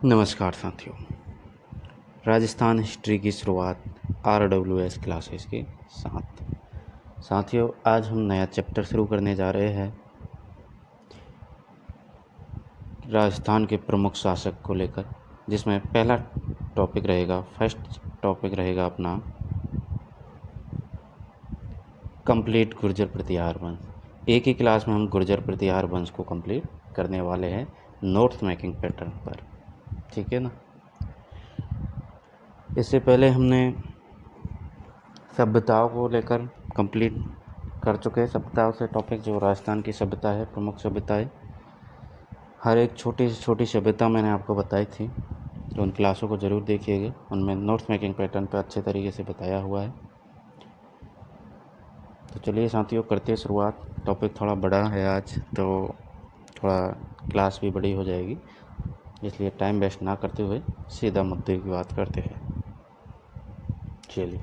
नमस्कार साथियों। राजस्थान हिस्ट्री की शुरुआत RWS क्लासेस के साथ। साथियों, आज हम नया चैप्टर शुरू करने जा रहे हैं राजस्थान के प्रमुख शासक को लेकर, जिसमें पहला टॉपिक रहेगा, फर्स्ट टॉपिक रहेगा अपना कंप्लीट गुर्जर प्रतिहार वंश। एक ही क्लास में हम गुर्जर प्रतिहार वंश को कंप्लीट करने वाले हैं नोट्स मेकिंग पैटर्न पर, ठीक है ना। इससे पहले हमने सभ्यताओं को लेकर कंप्लीट कर चुके हैं। सभ्यताओं से टॉपिक जो राजस्थान की सभ्यता है, प्रमुख सभ्यताएं, हर एक छोटी से छोटी सभ्यता मैंने आपको बताई थी, तो उन क्लासों को ज़रूर देखिएगा। उनमें नोट्स मेकिंग पैटर्न पर अच्छे तरीके से बताया हुआ है। तो चलिए साथियों, करते हैं शुरुआत। टॉपिक थोड़ा बड़ा है आज, तो थोड़ा क्लास भी बड़ी हो जाएगी, इसलिए टाइम वेस्ट ना करते हुए सीधा मुद्दे की बात करते हैं। चलिए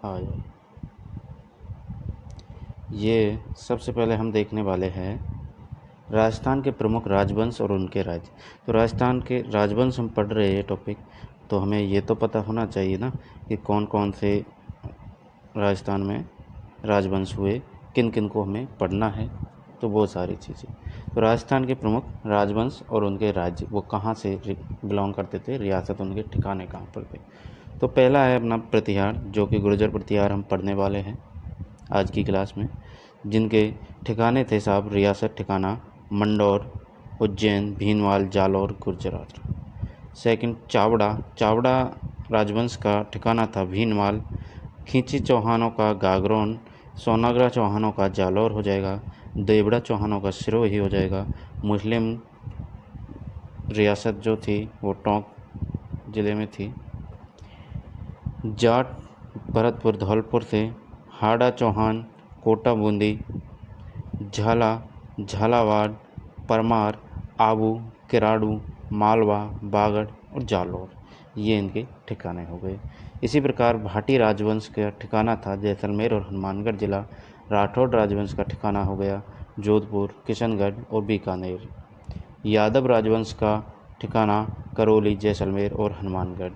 आ जाइए। ये सबसे पहले हम देखने वाले हैं राजस्थान के प्रमुख राजवंश और उनके राज्य। तो राजस्थान के राजवंश हम पढ़ रहे हैं टॉपिक, तो हमें ये तो पता होना चाहिए ना कि कौन कौन से राजस्थान में राजवंश हुए, किन किन को हमें पढ़ना है, तो वो सारी चीज़ें। तो राजस्थान के प्रमुख राजवंश और उनके राज्य, वो कहाँ से बिलोंग करते थे, रियासत, उनके ठिकाने कहाँ पर थे। तो पहला है अपना प्रतिहार, जो कि गुर्जर प्रतिहार हम पढ़ने वाले हैं आज की क्लास में, जिनके ठिकाने थे साहब, रियासत ठिकाना मंडौर, उज्जैन, भीनमाल, जालौर, गुर्जरात। सेकंड चावड़ा राजवंश का ठिकाना था भीनमाल, खींची चौहानों का गागरोन, सोनाग्रा चौहानों का जालौर हो जाएगा, देवड़ा चौहानों का सिरोही हो जाएगा। मुस्लिम रियासत जो थी वो टोंक ज़िले में थी। जाट भरतपुर धौलपुर से, हाड़ा चौहान कोटा बूंदी, झालावाड़, परमार, आबू, किराड़ू, मालवा, बागड़ और जालौर, ये इनके ठिकाने हो गए। इसी प्रकार भाटी राजवंश का ठिकाना था जैसलमेर और हनुमानगढ़ जिला। राठौड़ राजवंश का ठिकाना हो गया जोधपुर, किशनगढ़ और बीकानेर। यादव राजवंश का ठिकाना करौली, जैसलमेर और हनुमानगढ़।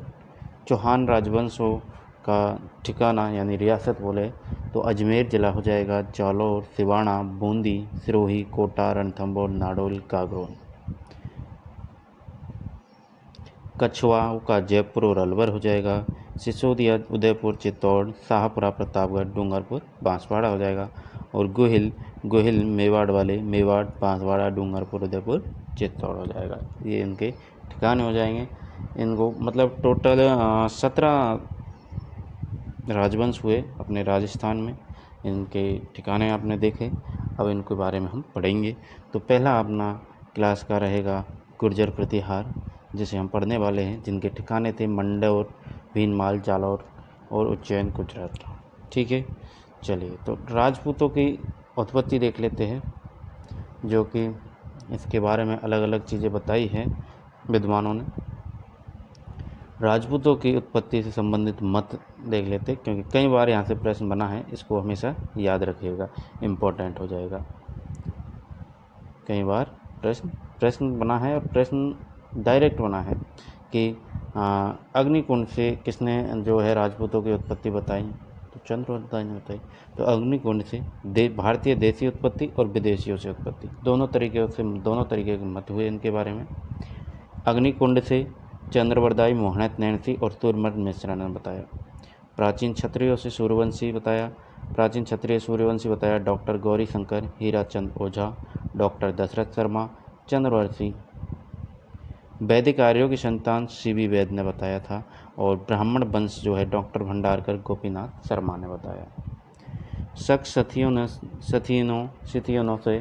चौहान राजवंशों का ठिकाना यानी रियासत बोले तो अजमेर जिला हो जाएगा, जालौर, सिवाना, बूंदी, सिरोही, कोटा, रणथंभौर, नाडोल, गागरोन। कछुआ का जयपुर और अलवर हो जाएगा। सिसोदिया उदयपुर, चित्तौड़, शाहपुरा प्रतापगढ़, डूंगरपुर, बांसवाड़ा हो जाएगा। और गोहिल मेवाड़ वाले, मेवाड़, बांसवाड़ा, डूंगरपुर, उदयपुर, चित्तौड़ हो जाएगा। ये इनके ठिकाने हो जाएंगे। इनको मतलब टोटल 17 राजवंश हुए अपने राजस्थान में। इनके ठिकाने आपने देखे, अब इनके बारे में हम पढ़ेंगे। तो पहला अपना क्लास का रहेगा गुर्जर प्रतिहार, जिसे हम पढ़ने वाले हैं, जिनके ठिकाने थे मंडौर, भीनमाल, जालौर और उज्जैन, गुजरात। ठीक है, चलिए। तो राजपूतों की उत्पत्ति देख लेते हैं, जो कि इसके बारे में अलग अलग चीज़ें बताई हैं विद्वानों ने। राजपूतों की उत्पत्ति से संबंधित मत देख लेते, क्योंकि कई बार यहाँ से प्रश्न बना है, इसको हमेशा याद रखिएगा, इम्पोर्टेंट हो जाएगा। कई बार प्रश्न बना है और प्रश्न डायरेक्ट बना है कि अग्निकुंड से किसने जो है राजपूतों की उत्पत्ति बताई, तो चंद्रवरदाई ने बताई। तो अग्निकुंड से भारतीय देशी उत्पत्ति और विदेशियों से उत्पत्ति, दोनों तरीके के मत हुए इनके बारे में। अग्निकुंड से चंद्रवरदाई, मोहनत नैणसी और तुर्मद मिश्रा ने बताया। प्राचीन क्षत्रियों से सूर्यवंशी बताया डॉक्टर गौरी शंकर, हीराचंद ओझा, डॉक्टर दशरथ शर्मा, चंद्रवंशी। वैदिक आर्यों की संतान CB वैद ने बताया था। और ब्राह्मण वंश जो है डॉक्टर भंडारकर गोपीनाथ शर्मा ने बताया। शक सिथियोनों से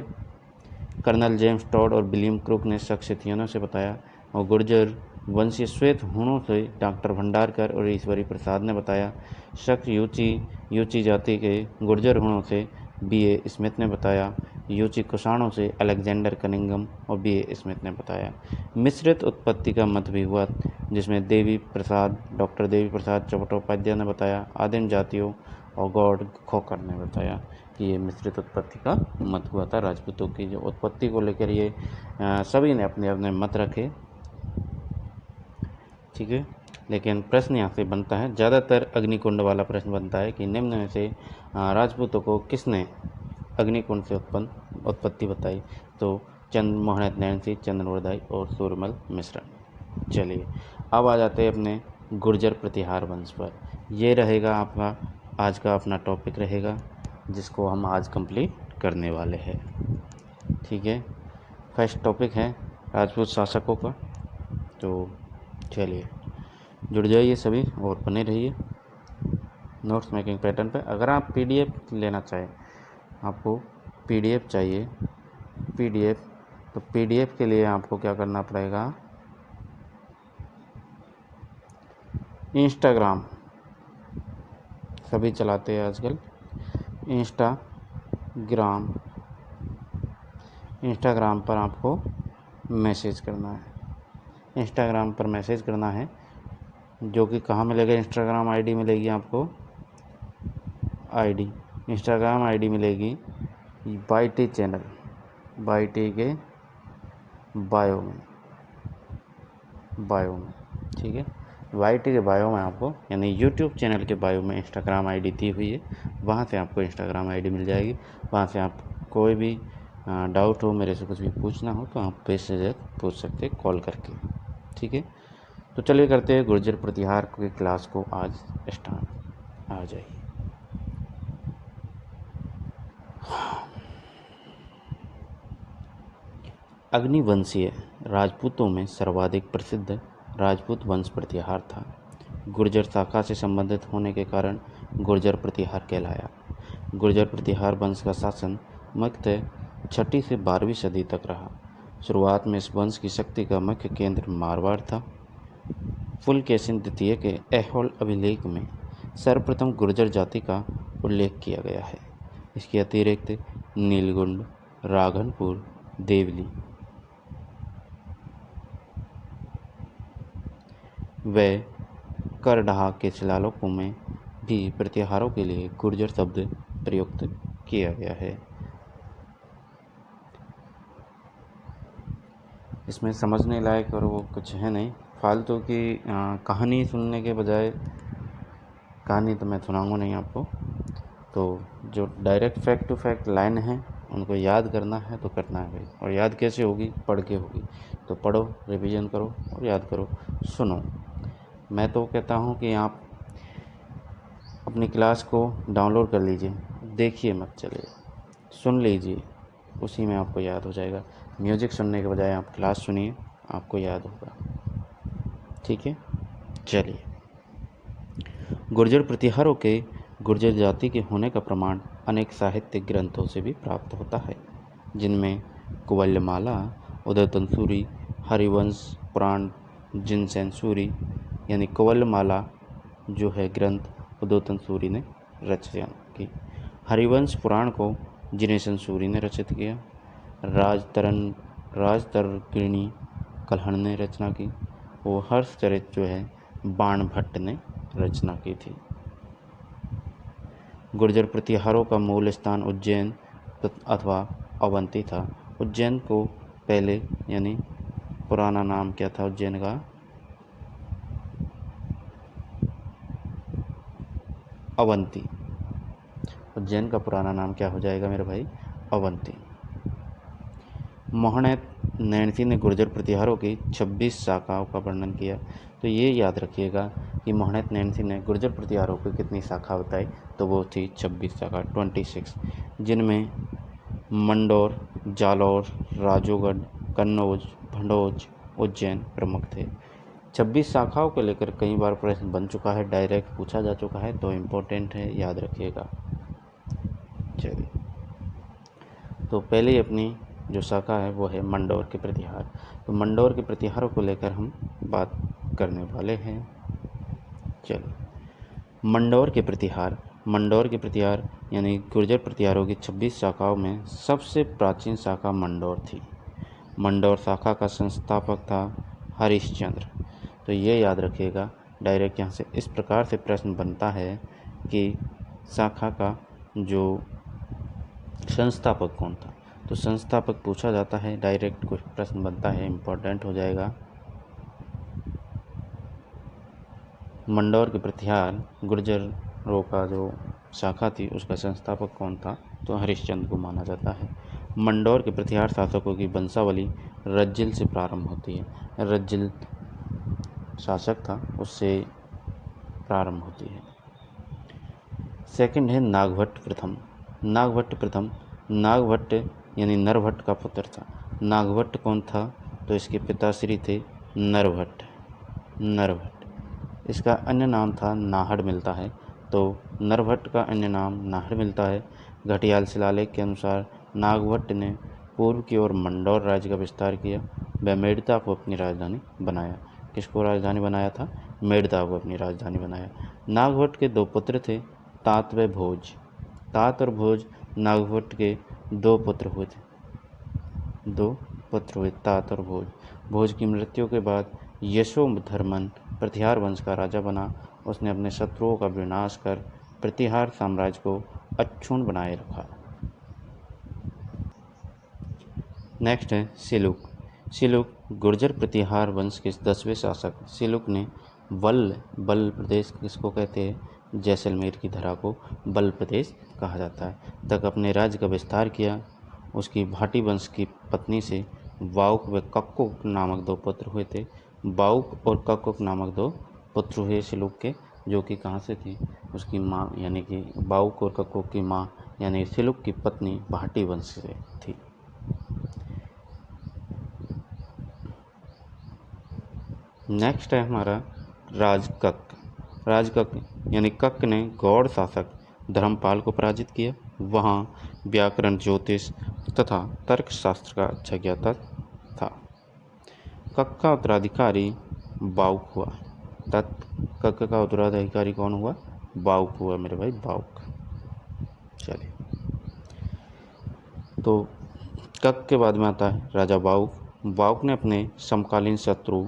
कर्नल जेम्स टॉड और विलियम क्रूक ने शक सिथियोनों से बताया। और गुर्जर वंशीय श्वेत हूणों से डॉक्टर भंडारकर और ईश्वरी प्रसाद ने बताया। शक यूची जाति के गुर्जर हूणों से BA स्मिथ ने बताया। यूची कुषाणों से अलेक्जेंडर कनिंगम और BA स्मिथ ने बताया। मिश्रित उत्पत्ति का मत भी हुआ, जिसमें डॉक्टर देवी प्रसाद चट्टोपाध्याय ने बताया। आदिम जातियों और गॉड खोकर ने बताया कि ये मिश्रित उत्पत्ति का मत हुआ था। राजपूतों की जो उत्पत्ति को लेकर ये सभी ने अपने अपने मत रखे, ठीक है। लेकिन प्रश्न यहाँ से बनता है, ज़्यादातर अग्निकुंड वाला प्रश्न बनता है कि निम्न में से राजपूतों को किसने अग्निकुंड से उत्पत्ति बताई। तो मोहनत नैनसी, चंद्रवरदाई और सूरमल मिश्रा। चलिए अब आ जाते हैं अपने गुर्जर प्रतिहार वंश पर। ये रहेगा आपका आज का अपना टॉपिक रहेगा, जिसको हम आज कंप्लीट करने वाले हैं, ठीक है। फर्स्ट टॉपिक है राजपूत शासकों का। तो चलिए जुड़ जाइए सभी और बने रहिए नोट्स मेकिंग पैटर्न पे। अगर आप पीडीएफ लेना चाहें, आपको पीडीएफ चाहिए, पीडीएफ, तो पीडीएफ के लिए आपको क्या करना पड़ेगा, इंस्टाग्राम सभी चलाते हैं आजकल, इंस्टाग्राम पर आपको मैसेज करना है। इंस्टाग्राम पर मैसेज करना है, जो कि कहाँ मिलेगा, इंस्टाग्राम आईडी मिलेगी आपको, इंस्टाग्राम आईडी मिलेगी YT चैनल, YT के बायो में, ठीक है। YT के बायो में आपको, यानी यूट्यूब चैनल के बायो में इंस्टाग्राम आईडी दी हुई है, वहाँ से आपको इंस्टाग्राम आईडी मिल जाएगी। वहाँ से आप कोई भी डाउट हो, मेरे से कुछ भी पूछना हो, तो आप बेझिझक पूछ सकते हैं कॉल करके, ठीक है। तो चलिए करते हैं गुर्जर प्रतिहार की क्लास को आज स्टार्ट। आ जाइए। अग्निवंशीय राजपूतों में सर्वाधिक प्रसिद्ध राजपूत वंश प्रतिहार था। गुर्जर शाखा से संबंधित होने के कारण गुर्जर प्रतिहार कहलाया। गुर्जर प्रतिहार वंश का शासन मुख्यतः 6वीं से 12वीं सदी तक रहा। शुरुआत में इस वंश की शक्ति का मुख्य केंद्र मारवाड़ था। पुलकेशिन द्वितीय के ऐहोल अभिलेख में सर्वप्रथम गुर्जर जाति का उल्लेख किया गया है। इसके अतिरिक्त नीलगुंड, राघनपुर, देवली व करडहा के शिलालेखों में भी प्रतिहारों के लिए गुर्जर शब्द प्रयुक्त किया गया है। इसमें समझने लायक और वो कुछ है नहीं, फालतू की कहानी सुनने के बजाय, कहानी तो मैं सुनाऊंगा नहीं आपको, तो जो direct fact to fact line है उनको याद करना है तो करना है भाई। और याद कैसे होगी, पढ़ के होगी। तो पढ़ो, रिवीजन करो और याद करो, सुनो। मैं तो कहता हूँ कि आप अपनी क्लास को डाउनलोड कर लीजिए, देखिए मत चलिए, सुन लीजिए, उसी में आपको याद हो जाएगा। म्यूज़िक सुनने के बजाय आप क्लास सुनिए, आपको याद होगा, ठीक है। चलिए, गुर्जर प्रतिहारों के गुर्जर जाति के होने का प्रमाण अनेक साहित्यिक ग्रंथों से भी प्राप्त होता है, जिनमें कुवल्यमाला, उदय तंसूरी, हरिवंश पुराण, जिनसेन सूरी, यानी कुवल्यमाला जो है ग्रंथ उदय तंसूरी ने रचना की। हरिवंश पुराण को जिनेशन सूरी ने रचित किया। राजतरगिणी कल्हण ने रचना की। वो हर्षचरित जो है बाण भट्ट ने रचना की थी। गुर्जर प्रतिहारों का मूल स्थान उज्जैन अथवा अवंती था। उज्जैन को पहले, यानी पुराना नाम क्या था उज्जैन का, अवंती। उज्जैन का पुराना नाम क्या हो जाएगा मेरे भाई, अवंती। मोहनत नैनसी ने गुर्जर प्रतिहारों की 26 शाखाओं का वर्णन किया। तो ये याद रखिएगा कि मोहनत नैनसी ने गुर्जर प्रतिहारों की कितनी शाखा बताई, तो वो थी 26 शाखा, 26, जिनमें मंडौर, जालौर, राजोगढ़, कन्नौज, भंडोज, उज्जैन प्रमुख थे। 26 शाखाओं को लेकर कई बार प्रश्न बन चुका है, डायरेक्ट पूछा जा चुका है, तो इम्पोर्टेंट है, याद रखिएगा। चलिए, तो पहले अपनी जो शाखा है वो है मंडौर के प्रतिहार। तो मंडौर के प्रतिहारों को लेकर हम बात करने वाले हैं। चलिए, मंडौर के प्रतिहार यानी गुर्जर प्रतिहारों की 26 शाखाओं में सबसे प्राचीन शाखा मंडौर थी। मंडौर शाखा का संस्थापक था हरिश्चंद्र। तो ये याद रखिएगा, डायरेक्ट यहाँ से इस प्रकार से प्रश्न बनता है कि शाखा का जो संस्थापक कौन था? तो संस्थापक पूछा जाता है, डायरेक्ट कुछ प्रश्न बनता है, इम्पोर्टेंट हो जाएगा। मंडौर के प्रतिहार गुर्जरों का जो शाखा थी उसका संस्थापक कौन था? तो हरिश्चंद्र को माना जाता है। मंडौर के प्रतिहार शासकों की वंशावली रज्जिल से प्रारंभ होती है। रज्जिल शासक था, उससे प्रारंभ होती है। सेकंड है नागभट्ट प्रथम। नागभट्ट प्रथम, नागभट्ट यानी नरभट्ट का पुत्र था। नागभट्ट कौन था? तो इसके पिताश्री थे नरभट्ट। नरभट्ट इसका अन्य नाम था नाहड़ मिलता है, तो नरभट्ट का अन्य नाम नाहड़ मिलता है। घटियाल शिलालेख के अनुसार नागभट्ट ने पूर्व की ओर मंडौर राज्य का विस्तार किया। वह मेड़ता को अपनी राजधानी बनाया। किसको राजधानी बनाया था? मेड़ता को अपनी राजधानी बनाया। नागभट्ट के दो पुत्र थे, तात व भोज। तात और भोज नागभट्ट के दो पुत्र हुए थे। दो पुत्र हुए, तात और भोज। भोज की मृत्यु के बाद यशोधर्मन प्रतिहार वंश का राजा बना। उसने अपने शत्रुओं का विनाश कर प्रतिहार साम्राज्य को अक्षुण्ण बनाए रखा। नेक्स्ट है सिलुक। सिलुक गुर्जर प्रतिहार वंश के 10वें शासक। सिलुक ने बल प्रदेश किसको कहते हैं? जैसलमेर की धरा को बल प्रदेश कहा जाता है, तक अपने राज्य का विस्तार किया। उसकी भाटी वंश की पत्नी से वाउक व कक्कुक नामक दो पुत्र हुए थे। वाउक और कक्कुक नामक दो पुत्र हुए सिलुक के, जो कि कहाँ से थी? उसकी माँ यानी कि वाउक और कक्कुक की माँ यानी सिलुक की पत्नी भाटी वंश से थी। नेक्स्ट है हमारा राजकक। राजकक यानी कक ने गौड़ शासक धर्मपाल को पराजित किया। वहाँ व्याकरण, ज्योतिष तथा तर्कशास्त्र का अच्छा ज्ञाता था। कक का उत्तराधिकारी बाउक हुआ। कक का उत्तराधिकारी कौन हुआ? बाउक हुआ मेरे भाई, बाउक। चलिए, तो कक के बाद में आता है राजा बाउक। बाउक ने अपने समकालीन शत्रु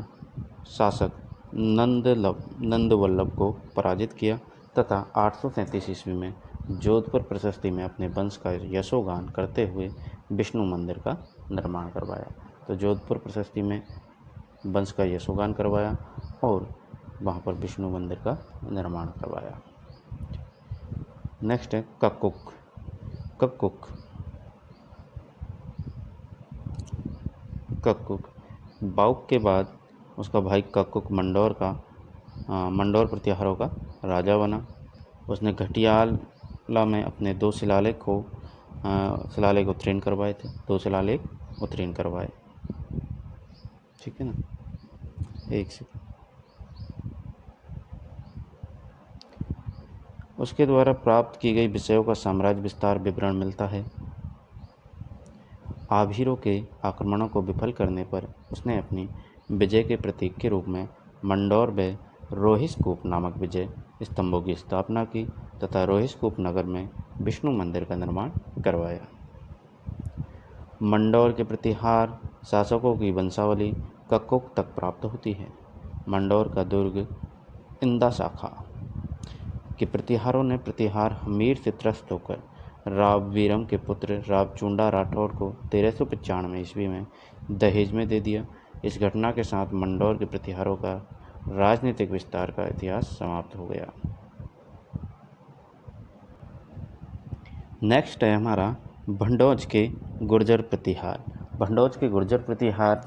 शासक नंदवल्लभ को पराजित किया तथा 837 ईस्वी में जोधपुर प्रशस्ति में अपने वंश का यशोगान करते हुए विष्णु मंदिर का निर्माण करवाया। तो जोधपुर प्रशस्ति में वंश का यशोगान करवाया और वहाँ पर विष्णु मंदिर का निर्माण करवाया। नेक्स्ट है कक्कुक। कक्कुक कक्कुक बाउक के बाद उसका भाई कक्कुक मंडौर प्रतिहारों का राजा बना। उसने घटियाला में अपने दो शिलालेख उत्तीर्ण करवाए थे। दो शिलालेख उत्तीर्ण करवाए, ठीक है ना। एक सेकंड। उसके द्वारा प्राप्त की गई विषयों का साम्राज्य विस्तार विवरण मिलता है। आभीरों के आक्रमणों को विफल करने पर उसने अपनी विजय के प्रतीक के रूप में मंडौर व रोहिस्कूप नामक विजय स्तंभों की स्थापना की तथा रोहिस्कूप नगर में विष्णु मंदिर का निर्माण करवाया। मंडौर के प्रतिहार शासकों की वंशावली कक्कुक तक प्राप्त होती है। मंडौर का दुर्ग इंदा शाखा के प्रतिहारों ने प्रतिहार हमीर से त्रस्त होकर राव वीरम के पुत्र राव चुंडा राठौड़ को 1395 ईस्वी में दहेज में दे दिया। इस घटना के साथ मंडौर के प्रतिहारों का राजनीतिक विस्तार का इतिहास समाप्त हो गया। नेक्स्ट है हमारा भंडौज के गुर्जर प्रतिहार। भंडौज के गुर्जर प्रतिहार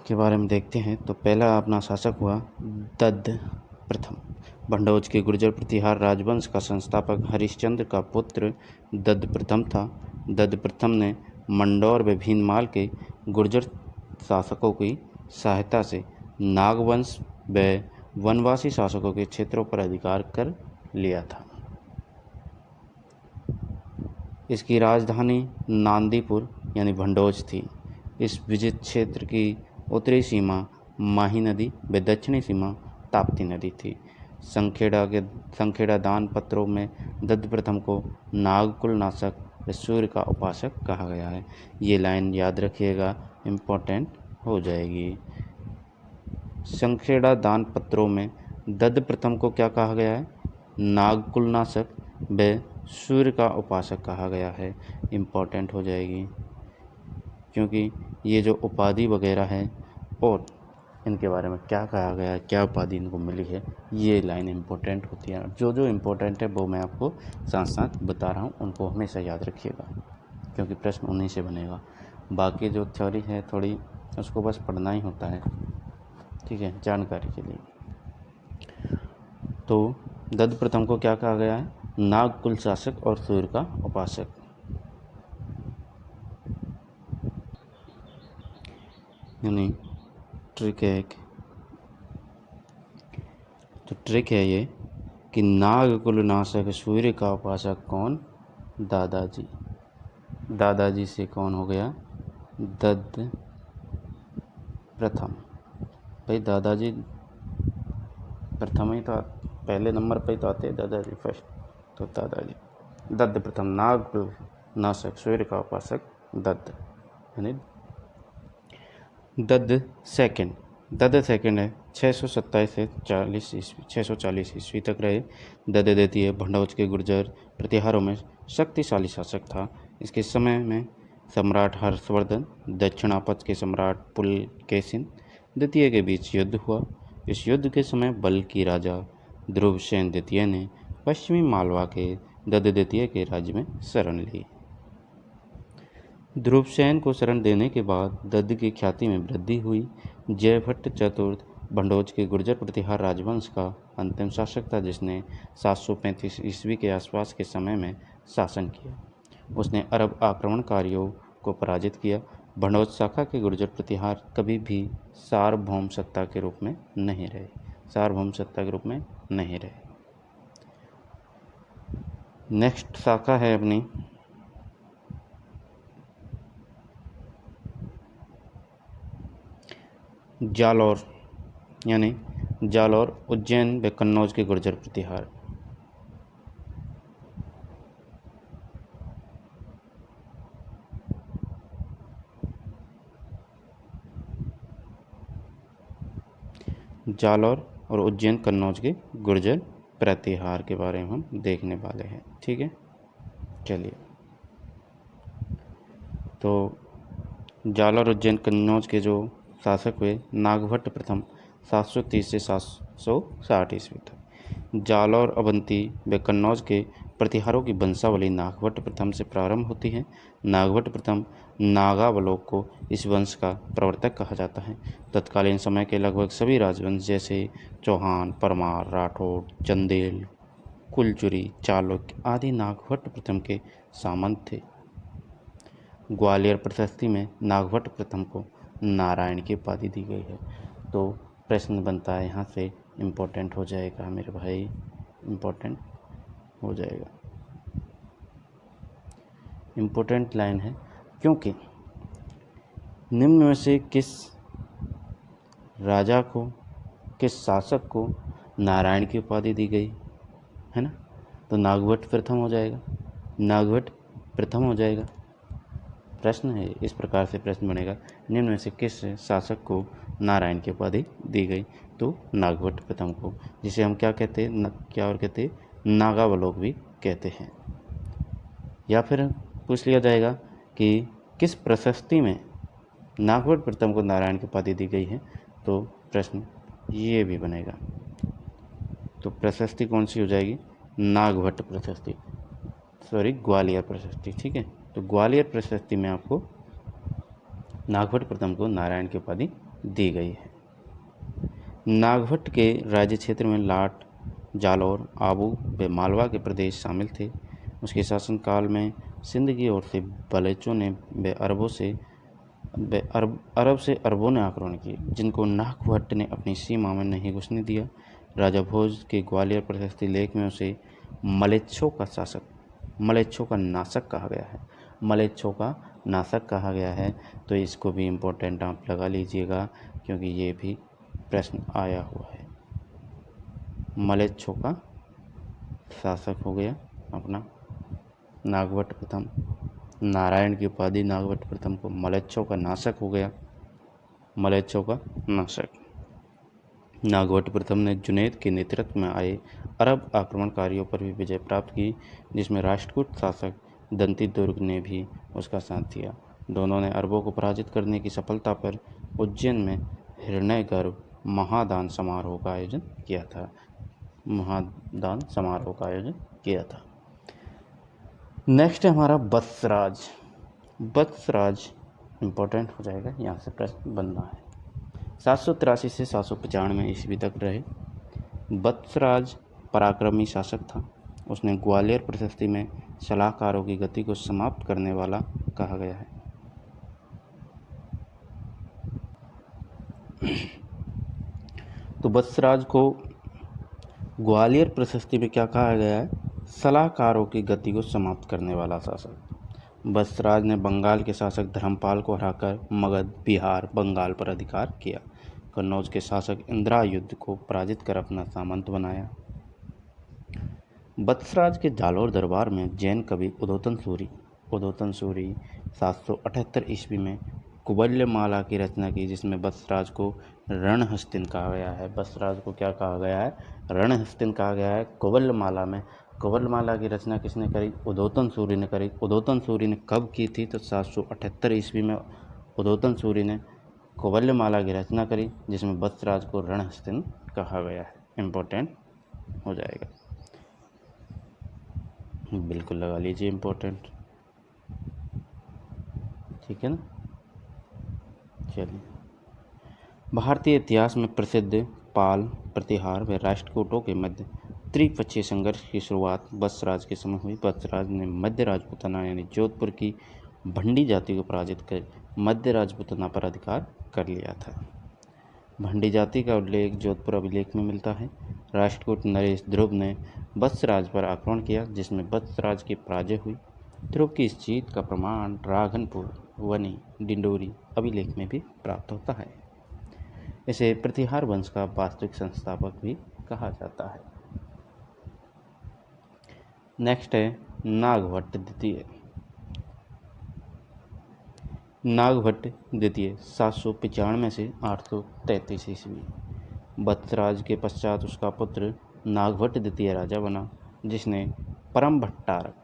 के बारे में देखते हैं। तो पहला अपना शासक हुआ दद्द प्रथम। भंडौज के गुर्जर प्रतिहार राजवंश का संस्थापक हरिश्चंद्र का पुत्र दद्द प्रथम था। दद्द प्रथम ने मंडौर व भीनमाल के गुर्जर शासकों की सहायता से नागवंश व वनवासी शासकों के क्षेत्रों पर अधिकार कर लिया था। इसकी राजधानी नांदीपुर यानी भंडौज थी। इस विजित क्षेत्र की उत्तरी सीमा माही नदी व दक्षिणी सीमा ताप्ती नदी थी। संखेड़ा दान पत्रों में दद्द प्रथम को नागकुल नाशक व सूर्य का उपासक कहा गया है। ये लाइन याद रखिएगा, इम्पोर्टेंट हो जाएगी। संखेड़ा दान पत्रों में दत्त प्रथम को क्या कहा गया है? नागकुलनाशक व सूर्य का उपासक कहा गया है। इम्पोर्टेंट हो जाएगी, क्योंकि ये जो उपाधि वगैरह है और इनके बारे में क्या कहा गया है, क्या उपाधि इनको मिली है, ये लाइन इम्पोर्टेंट होती है। जो जो इम्पोर्टेंट है वो मैं आपको साथ साथ बता रहा हूँ, उनको हमेशा याद रखिएगा, क्योंकि प्रश्न उन्हीं से बनेगा। बाकी जो थ्योरी है थोड़ी, उसको बस पढ़ना ही होता है, ठीक है, जानकारी के लिए। तो दत्त प्रथम को क्या कहा गया है? नागकुल शासक और सूर्य का उपासक। यानी ट्रिक है एक, तो ट्रिक है ये कि नागकुल नाशक सूर्य का उपासक कौन? दादाजी। दादाजी से कौन हो गया? दत्त प्रथम। भाई दादाजी प्रथम ही तो पहले नंबर पे ही तो आते हैं दादाजी फर्स्ट, तो दादाजी। दत्त प्रथम नागकुल नाशक सूर्य का उपासक दत्त, यानी दत्त सेकंड। दत्त सेकंड है 627 से 640 ईस्वी तक रहे। दत्त द्वितीय भंडौज के गुर्जर प्रतिहारों में शक्तिशाली शासक था। इसके समय में सम्राट हर्षवर्धन दक्षिणापथ के सम्राट पुलकेशिन द्वितीय के बीच युद्ध हुआ। इस युद्ध के समय बल की राजा ध्रुवसेन द्वितीय ने पश्चिमी मालवा के दत्त द्वितीय के राज्य में शरण ली। ध्रुवसेन को शरण देने के बाद दत्त की ख्याति में वृद्धि हुई। जयभट्ट चतुर्थ भंडोज के गुर्जर प्रतिहार राजवंश का अंतिम शासक था, जिसने 735 ईस्वी के आसपास के समय में शासन किया। उसने अरब आक्रमणकारियों को पराजित किया। भंडोज शाखा के गुर्जर प्रतिहार कभी भी सार्वभौम सत्ता के रूप में नहीं रहे, सार्वभौम सत्ता के रूप में नहीं रहे। नेक्स्ट शाखा है अपनी जालौर, यानी जालौर उज्जैन व कन्नौज के गुर्जर प्रतिहार। जालौर और उज्जैन कन्नौज के गुर्जर प्रतिहार के बारे में हम देखने वाले हैं, ठीक है। चलिए, तो जालौर उज्जैन कन्नौज के जो शासक हुए नागभट्ट प्रथम 730 से 760 ईस्वी तक। जालौर अवंती व कन्नौज के प्रतिहारों की वंशावली नागभट्ट प्रथम से प्रारंभ होती है। नागभट्ट प्रथम नागावलोक को इस वंश का प्रवर्तक कहा जाता है। तत्कालीन समय के लगभग सभी राजवंश जैसे चौहान, परमार, राठौड़, चंदेल, कुलचुरी, चालुक्य आदि नागभट्ट प्रथम के सामंत थे। ग्वालियर प्रशस्ति में नागभट्ट प्रथम को नारायण की उपाधि दी गई है। तो प्रश्न बनता है यहाँ से, इम्पोर्टेंट हो जाएगा मेरे भाई, इम्पोर्टेंट हो जाएगा। इम्पोर्टेंट लाइन है, क्योंकि निम्न में से किस राजा को, किस शासक को नारायण की उपाधि दी गई है ना? तो नागभट्ट प्रथम हो जाएगा, नागभट्ट प्रथम हो जाएगा। प्रश्न है इस प्रकार से प्रश्न बनेगा, निम्न में से किस शासक को नारायण की उपाधि दी गई? तो नागभट्ट प्रथम को, जिसे हम क्या कहते हैं, क्या और कहते हैं, नागावलोक भी कहते हैं। या फिर पूछ लिया जाएगा कि किस प्रशस्ति में नागभट्ट प्रथम को नारायण की उपाधि दी गई है? तो प्रश्न ये भी बनेगा। तो प्रशस्ति कौन सी हो जाएगी? नागभट्ट प्रशस्ति, सॉरी ग्वालियर प्रशस्ति, ठीक है। तो ग्वालियर प्रशस्ति में आपको नागभट्ट प्रथम को नारायण की उपाधि दी गई है। नागभट्ट के राज्य क्षेत्र में लाट, जालौर, आबू व मालवा के प्रदेश शामिल थे। उसके शासनकाल में सिंध की ओर से बलोचों ने अरब से अरबों ने आक्रमण किए, जिनको नागभट्ट ने अपनी सीमा में नहीं घुसने दिया। राजा भोज के ग्वालियर प्रशस्ति लेख में उसे मलेच्छों का शासक, मलेच्छों का नाशक कहा गया है। मलेच्छों का नाशक कहा गया है, तो इसको भी इम्पोर्टेंट आप लगा लीजिएगा, क्योंकि ये भी प्रश्न आया हुआ है। मलेच्छों का शासक हो गया अपना नागभट्ट प्रथम, नारायण की उपाधि नागभट्ट प्रथम को, मलेच्छों का नाशक हो गया, मलेच्छों का नाशक। नागभट्ट प्रथम ने जुनैद के नेतृत्व में आए अरब आक्रमणकारियों पर भी विजय प्राप्त की, जिसमें राष्ट्रकूट शासक दंतीदुर्ग ने भी उसका साथ दिया। दोनों ने अरबों को पराजित करने की सफलता पर उज्जैन में हिरण्यगर्भ महादान समारोह का आयोजन किया था। नेक्स्ट है हमारा वत्सराज। वत्सराज इम्पोर्टेंट हो जाएगा, यहाँ से प्रश्न बनना है। 783 से 795 ईस्वी तक रहे। वत्सराज पराक्रमी शासक था। उसने ग्वालियर प्रशस्ति में सलाहकारों की गति को समाप्त करने वाला कहा गया है। तो वत्सराज को ग्वालियर प्रशस्ति में क्या कहा गया है? सलाहकारों की गति को समाप्त करने वाला शासक। वत्सराज ने बंगाल के शासक धर्मपाल को हराकर मगध, बिहार, बंगाल पर अधिकार किया। कन्नौज के शासक इंद्रायुध को पराजित कर अपना सामंत बनाया। वत्सराज के जालौर दरबार में जैन कवि उद्योतन सूरी 778 ईस्वी में कुबल्यमाला की रचना की, जिसमें वत्सराज को रणहस्तिन कहा गया है। वत्सराज को क्या कहा गया है? रणहस्तिन कहा गया है। कुबल्यमाला की रचना किसने करी? उद्योतन सूरी ने करी। उद्योतन सूरी ने कब की थी? तो 778 ईस्वी में उद्योतन सूरी ने कुबल्यमाला की रचना करी, जिसमें वत्सराज को रणहस्तिन कहा गया है। इम्पोर्टेंट हो जाएगा, बिल्कुल लगा लीजिए इम्पोर्टेंट, ठीक है ना। चलिए, भारतीय इतिहास में प्रसिद्ध पाल, प्रतिहार व राष्ट्रकूटों के मध्य त्रिपक्षीय संघर्ष की शुरुआत वत्सराज के समय हुई। वत्सराज ने मध्य राजपूताना यानी जोधपुर की भंडी जाति को पराजित कर मध्य राजपूताना पर अधिकार कर लिया था। भंडी जाति का उल्लेख जोधपुर अभिलेख में मिलता है। राष्ट्रकूट नरेश ध्रुव ने वत्सराज पर आक्रमण किया, जिसमें वत्सराज की पराजय हुई। ध्रुव की इस जीत का प्रमाण राघनपुर, वनी, डिंडोरी अभिलेख में भी प्राप्त होता है। इसे प्रतिहार वंश का वास्तविक संस्थापक भी कहा जाता है। नेक्स्ट है नागभट्ट द्वितीय। नागभट्ट द्वितीय 795 से 833 ईस्वी। वत्सराज के पश्चात उसका पुत्र नागभट्ट द्वितीय राजा बना, जिसने परम भट्टारक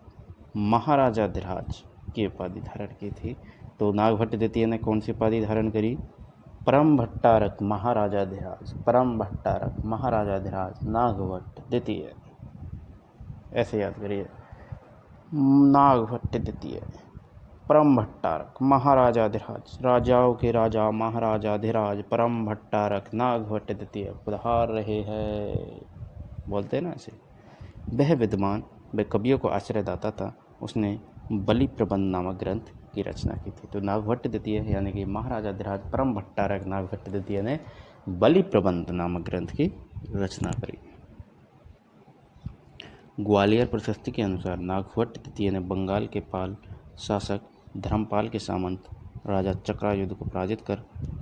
महाराजाधिराज की उपाधि धारण की थी। तो नागभट्ट द्वितीय ने कौन सी उपाधि धारण करी? परम भट्टारक महाराजाधिराज नागभट्ट द्वितीय। ऐसे याद करिए, नागभट्ट द्वितीय परम भट्टारक महाराजाधिराज, राजाओं के राजा महाराजाधिराज परम भट्टारक नागभट्ट द्वितीय पधार रहे हैं, बोलते हैं ना ऐसे। वह विद्वान व कवियों को आश्रयदाता था। उसने बलि प्रबंध नामक ग्रंथ की रचना की थी। तो नागभट्ट द्वितीय यानी कि महाराजाधिराज परम भट्टारक नागभट्ट द्वितीय ने बलि प्रबंध नामक ग्रंथ की रचना करी। ग्वालियर प्रशस्ति के अनुसार नागभट्ट द्वितीय ने बंगाल के पाल शासक धर्मपाल के सामंत राजा चक्रायुध को पराजित कर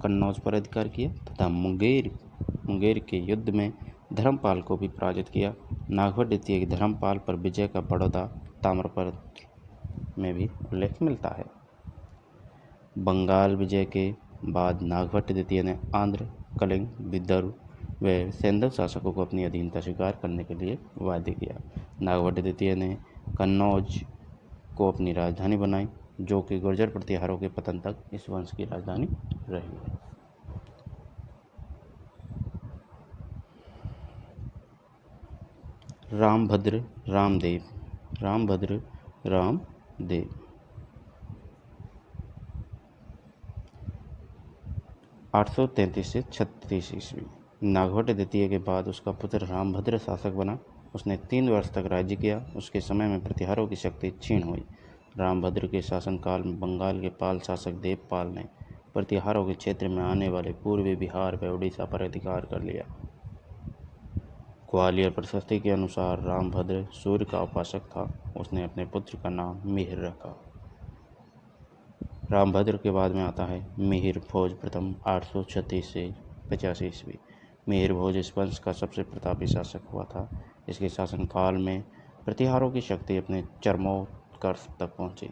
कन्नौज पर अधिकार किया तथा मुंगेर के युद्ध में धर्मपाल को भी पराजित किया। नागभट्ट द्वितीय की धर्मपाल पर विजय का बड़ौदा ताम्रपत्र में भी उल्लेख मिलता है। बंगाल विजय के बाद नागभट्ट द्वितीय ने आंध्र, कलिंग, विदर्भ व सैंधव शासकों को अपनी अधीनता स्वीकार करने के लिए वाध्य किया। नागभट्ट द्वितीय ने कन्नौज को अपनी राजधानी बनाई, जो कि गुर्जर प्रतिहारों के पतन तक इस वंश की राजधानी रही है। रामभद्र रामदेव 833 से 36 ईस्वी। नागभट्ट द्वितीय के बाद उसका पुत्र रामभद्र शासक बना। उसने 3 वर्ष तक राज्य किया। उसके समय में प्रतिहारों की शक्ति क्षीण हुई। रामभद्र के शासनकाल में बंगाल के पाल शासक देवपाल ने प्रतिहारों के क्षेत्र में आने वाले पूर्वी बिहार व उड़ीसा पर अधिकार कर लिया। ग्वालियर प्रशस्ति के अनुसार रामभद्र सूर्य का उपासक था। उसने अपने पुत्र का नाम मिहिर रखा। रामभद्र के बाद में आता है मिहिर भोज प्रथम 836 से 85 ईस्वी। मिहिर भोज इस वंश का सबसे प्रतापी शासक हुआ था। इसके शासनकाल में प्रतिहारों की शक्ति अपने चरमोत्कर्ष तक पहुंची।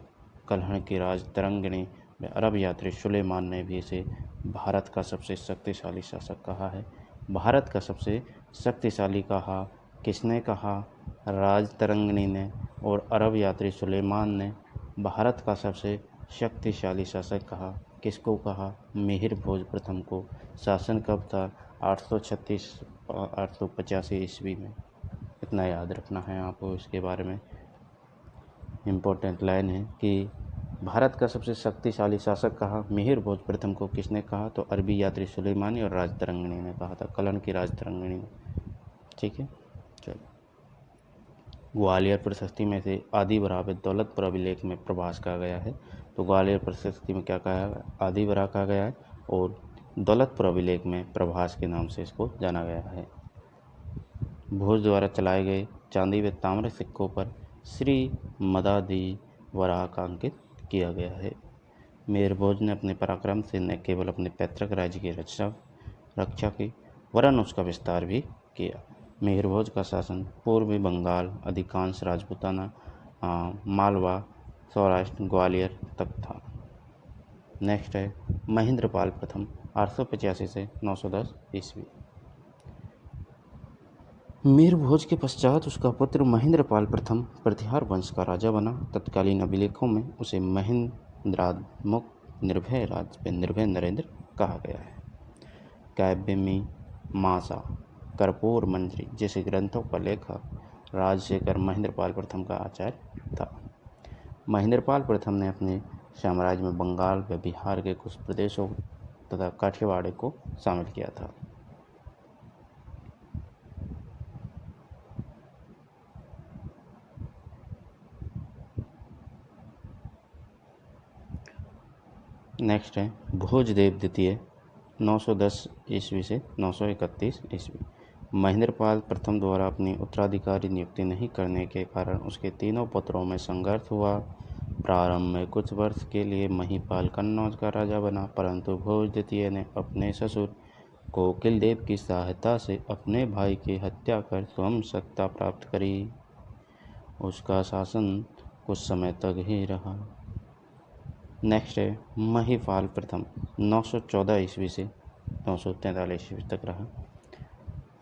कल्हण की राज तरंगिणी व अरब यात्री सुलेमान ने भी इसे भारत का सबसे शक्तिशाली शासक कहा है। भारत का सबसे शक्तिशाली कहा, किसने कहा? राजतरंगिणी ने। और अरब यात्री सुलेमान ने भारत का सबसे शक्तिशाली शासक कहा, किसको कहा? मिहिर भोज प्रथम को। शासन कब था? 836 885 ईस्वी में। इतना याद रखना है आपको इसके बारे में। इम्पोर्टेंट लाइन है कि भारत का सबसे शक्तिशाली शासक कहा, मिहिर भोज प्रथम को। किसने कहा? तो अरबी यात्री सुलेमानी और राजतरंगिणी ने कहा था, कलन की राजतरंगिणी ने। ठीक है, चलो। ग्वालियर प्रशस्ति में से आदि बराबर दौलतपुर अभिलेख में प्रभास कहा गया है। तो ग्वालियर प्रशस्ति में क्या कहा है? आदि बरा कहा गया है, और दौलतपुर अभिलेख में प्रभास के नाम से इसको जाना गया है। भोज द्वारा चलाए गए चांदी व ताम्र सिक्कों पर श्री मदादी वराह का अंकित किया गया है। मिहिर भोज ने अपने पराक्रम से न केवल अपने पैतृक राज्य की रक्षा की, वरन उसका विस्तार भी किया। मिहिर भोज का शासन पूर्वी बंगाल, अधिकांश राजपूताना, मालवा, सौराष्ट्र, ग्वालियर तक था। नेक्स्ट है महेंद्रपाल प्रथम 885 से 910 ईस्वी। मिहिर भोज के पश्चात उसका पुत्र महेंद्रपाल प्रथम प्रतिहार वंश का राजा बना। तत्कालीन अभिलेखों में उसे महेंद्रात्मक निर्भय राज निर्भय नरेंद्र कहा गया है। काव्य में मासा, कर्पूर मंजरी जैसे ग्रंथों का लेखक राजशेखर महेंद्रपाल प्रथम का आचार्य था। महेंद्रपाल प्रथम ने अपने साम्राज्य में बंगाल व बिहार के कुछ प्रदेशों तथा काठियावाड़ को शामिल किया था। नेक्स्ट है भोजदेव द्वितीय 910 ईस्वी से 931 ईस्वी। महेंद्रपाल प्रथम द्वारा अपनी उत्तराधिकारी नियुक्ति नहीं करने के कारण उसके तीनों पुत्रों में संघर्ष हुआ। प्रारंभ में कुछ वर्ष के लिए महिपाल कन्नौज का राजा बना, परंतु भोज द्वितीय ने अपने ससुर कोकिलदेव की सहायता से अपने भाई की हत्या कर स्वयं सत्ता प्राप्त करी। उसका शासन कुछ समय तक ही रहा। नेक्स्ट है महिपाल प्रथम 914 ईस्वी से 943 ईस्वी तक रहा।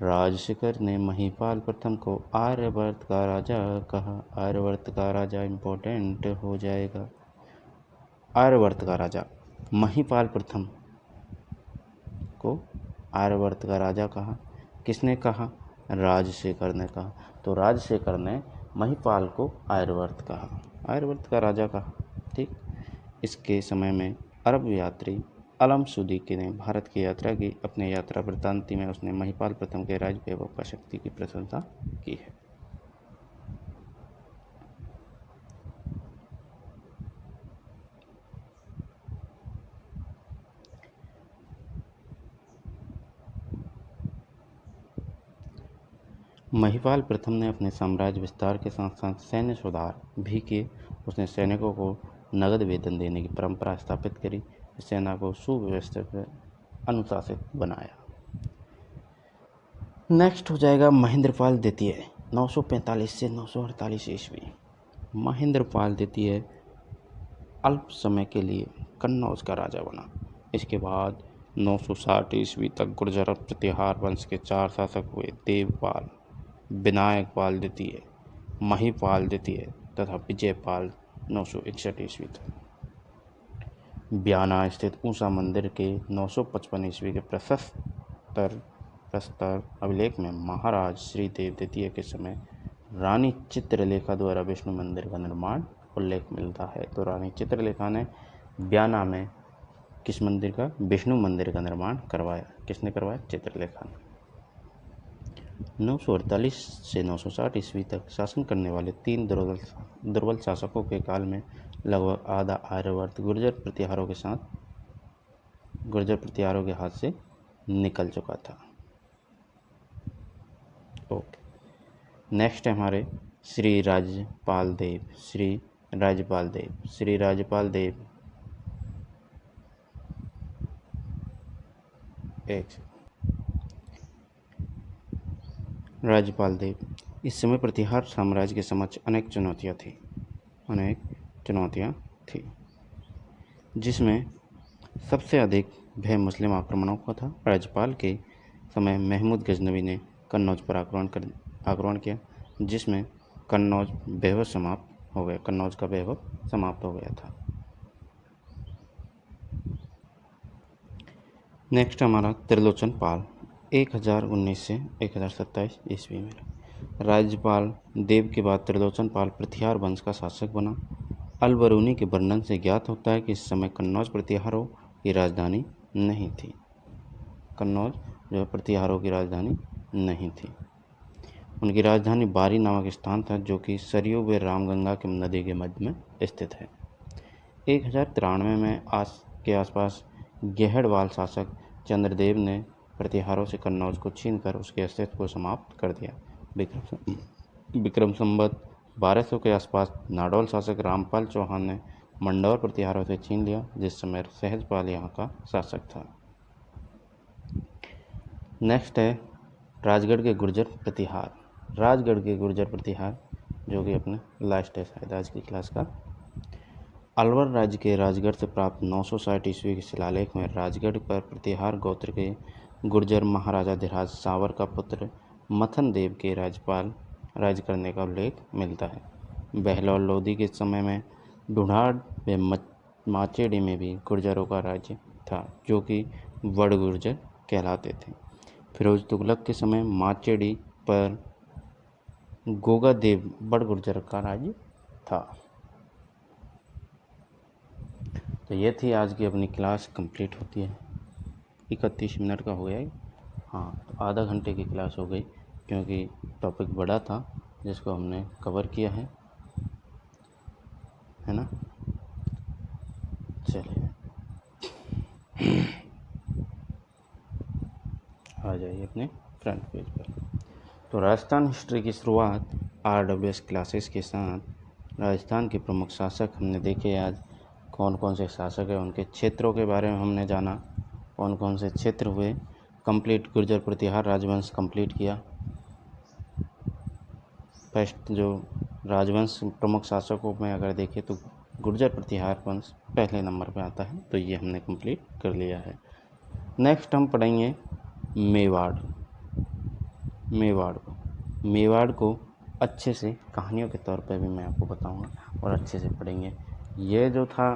राजशेखर ने महिपाल प्रथम को आर्यवर्त का राजा कहा। आर्यवर्त का राजा इम्पोर्टेंट हो जाएगा। आर्यवर्त का राजा महिपाल प्रथम को आर्यवर्त का राजा कहा। किसने कहा? राजशेखर ने कहा। तो राजशेखर ने महिपाल को आर्यवर्त कहा, आर्यवर्त का राजा कहा। ठीक। इसके समय में अरब यात्री अलमसुदीकी ने भारत की यात्रा की। अपने यात्रा वृत्तांत में उसने महिपाल प्रथम के राज वैभव का शक्ति की प्रशंसा की है। महिपाल प्रथम ने अपने साम्राज्य विस्तार के साथ साथ सैन्य सुधार भी किए। उसने सैनिकों को नगद वेतन देने की परंपरा स्थापित करी। सेना को सुव्यवस्थित अनुशासित बनाया। नेक्स्ट हो जाएगा महेंद्रपाल द्वितीय 945 से 948 ईस्वी। महेंद्रपाल द्वितीय अल्प समय के लिए कन्नौज का राजा बना। इसके बाद 960 ईस्वी तक गुर्जर प्रतिहार वंश के 4 शासक हुए, देवपाल, विनायकपाल द्वितीय, महिपाल द्वितीय तथा विजयपाल 961 ईस्वी तक। ब्याना स्थित ऊषा मंदिर के 955 ईस्वी के प्रस्तर अभिलेख में महाराज श्रीदेव द्वितीय के समय रानी चित्रलेखा द्वारा विष्णु मंदिर का निर्माण उल्लेख मिलता है। तो रानी चित्रलेखा ने ब्याना में किस मंदिर का? विष्णु मंदिर का निर्माण करवाया। किसने करवाया? चित्रलेखा ने। 948 से 960 ईस्वी तक शासन करने वाले 3 दुर्बल शासकों के काल में लगभग आधा आर्यवर्त गुर्जर प्रतिहारों के हाथ से निकल चुका था। ओके। नेक्स्ट है हमारे श्री राजपाल देव। इस समय प्रतिहार साम्राज्य के समक्ष अनेक चुनौतियाँ थी, जिसमें सबसे अधिक भय मुस्लिम आक्रमणों का था। राज्यपाल के समय महमूद गजनवी ने कन्नौज पर आक्रमण किया, जिसमें कन्नौज का वैभव समाप्त हो गया था। नेक्स्ट हमारा त्रिलोचन पाल 1019 से 1027 ईस्वी में। राज्यपाल देव के बाद त्रिलोचन पाल प्रतिहार वंश का शासक बना। अलबरूनी के वर्णन से ज्ञात होता है कि इस समय कन्नौज प्रतिहारों की राजधानी नहीं थी। कन्नौज जो प्रतिहारों की राजधानी नहीं थी। उनकी राजधानी बारी नामक स्थान था, जो कि सरयू व रामगंगा के नदी के मध्य में स्थित है। 1093 में के आसपास गेहड़वाल शासक चंद्रदेव ने प्रतिहारों से कन्नौज को छीनकर उसके अस्तित्व को समाप्त कर दिया। विक्रम संवत 1200 के आसपास नाडौल शासक रामपाल चौहान ने मंडौर प्रतिहारों से छीन लिया, जिस समय सहजपाल यहाँ का शासक था। नेक्स्ट है राजगढ़ के गुर्जर प्रतिहार। राजगढ़ के गुर्जर प्रतिहार, जो कि अपने लास्ट है शायद आज की क्लास का। अलवर राज्य के राजगढ़ से प्राप्त 960 ईस्वी के शिलालेख में राजगढ़ पर प्रतिहार गोत्र के गुर्जर महाराजा धीराज सावर का पुत्र मथन देव के राज्य करने का उल्लेख मिलता है। बहलौल लोधी के समय में ढूंढाड़ व माचेडी में भी गुर्जरों का राज्य था, जो कि वड़ गुर्जर कहलाते थे। फिरोज तुगलक के समय माचेडी पर गोगा देव बड़ गुर्जर का राज्य था। तो ये थी आज की अपनी क्लास, कंप्लीट होती है 31 मिनट का हो गया है। हाँ, तो आधा घंटे की क्लास हो गई, क्योंकि टॉपिक बड़ा था जिसको हमने कवर किया है ना। चलिए आ जाइए अपने फ्रंट पेज पर। तो राजस्थान हिस्ट्री की शुरुआत RWS क्लासेस के साथ राजस्थान के प्रमुख शासक हमने देखे। आज कौन कौन से शासक हैं, उनके क्षेत्रों के बारे में हमने जाना, कौन कौन से क्षेत्र हुए कंप्लीट। गुर्जर प्रतिहार राजवंश कंप्लीट किया। फर्स्ट जो राजवंश प्रमुख शासकों में अगर देखें तो गुर्जर प्रतिहार वंश पहले नंबर पे आता है, तो ये हमने कंप्लीट कर लिया है। नेक्स्ट हम पढ़ेंगे मेवाड़ को अच्छे से कहानियों के तौर पे भी मैं आपको बताऊंगा और अच्छे से पढ़ेंगे। ये जो था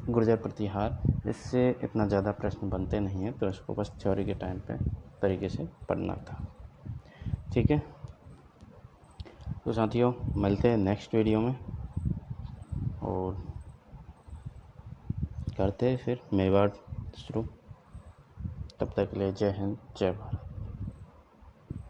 गुर्जर प्रतिहार, इससे इतना ज़्यादा प्रश्न बनते नहीं हैं, तो इसको बस थ्योरी के टाइम पे तरीके से पढ़ना था। ठीक है, तो साथियों मिलते हैं नेक्स्ट वीडियो में और करते हैं फिर मेवाड़ शुरू। तब तक के लिए जय हिंद, जय भारत।